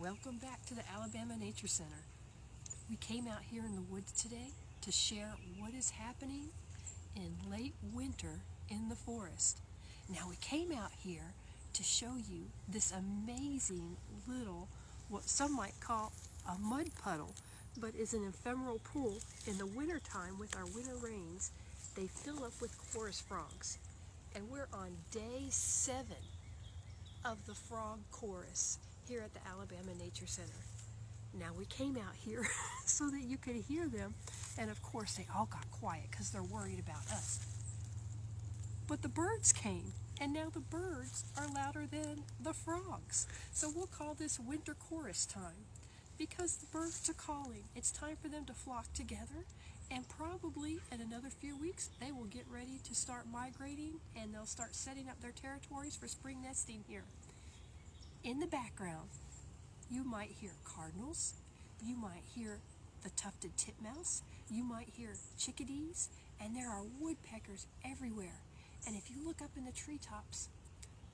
Welcome back to the Alabama Nature Center. We came out here in the woods today to share what is happening in late winter in the forest. Now we came out here to show you this amazing little, what some might call a mud puddle, but is an ephemeral pool. In the wintertime with our winter rains, they fill up with chorus frogs. And we're on day 7 of the frog chorus here at the Alabama Nature Center. Now we came out here so that you could hear them, and of course they all got quiet because they're worried about us. But the birds came, and now the birds are louder than the frogs. So we'll call this winter chorus time because the birds are calling. It's time for them to flock together, and probably in another few weeks they will get ready to start migrating, and they'll start setting up their territories for spring nesting here. In the background, you might hear cardinals, you might hear the tufted titmouse, you might hear chickadees, and there are woodpeckers everywhere. And if you look up in the treetops,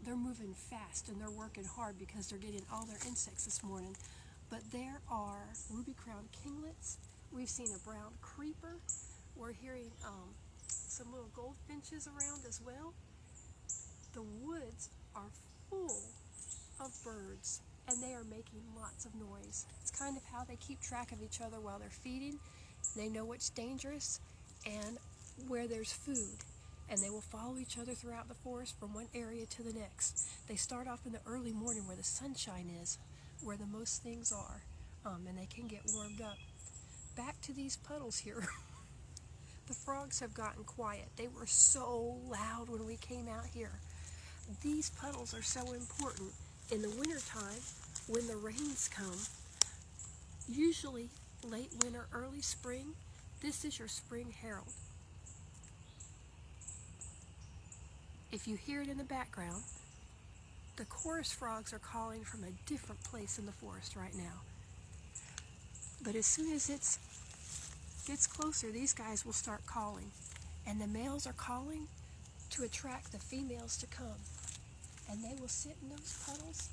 they're moving fast and they're working hard because they're getting all their insects this morning. But there are ruby-crowned kinglets. We've seen a brown creeper. We're hearing some little goldfinches around as well. The woods are full of birds, and they are making lots of noise. It's kind of how they keep track of each other while they're feeding. They know what's dangerous and where there's food, and they will follow each other throughout the forest from one area to the next. They start off in the early morning where the sunshine is, where the most things are, and they can get warmed up. Back to these puddles here. The frogs have gotten quiet. They were so loud when we came out here. These puddles are so important. In the wintertime, when the rains come, usually late winter, early spring, this is your spring herald. If you hear it in the background, the chorus frogs are calling from a different place in the forest right now. But as soon as it gets closer, these guys will start calling. And the males are calling to attract the females to come. And they will sit in those puddles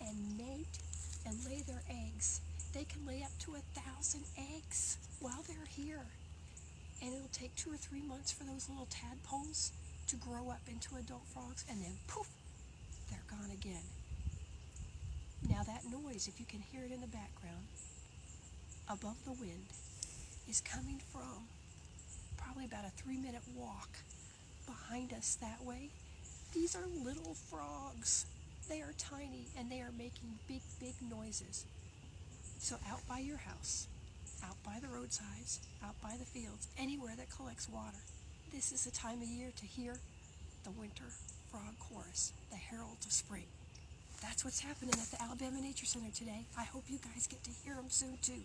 and mate and lay their eggs. They can lay up to 1,000 eggs while they're here. And it'll take 2 or 3 months for those little tadpoles to grow up into adult frogs, and then poof, they're gone again. Now that noise, if you can hear it in the background, above the wind, is coming from probably about a 3-minute walk behind us that way. These are little frogs. They are tiny and they are making big, big noises. So out by your house, out by the roadsides, out by the fields, anywhere that collects water, this is the time of year to hear the winter frog chorus, the herald of spring. That's what's happening at the Alabama Nature Center today. I hope you guys get to hear them soon too.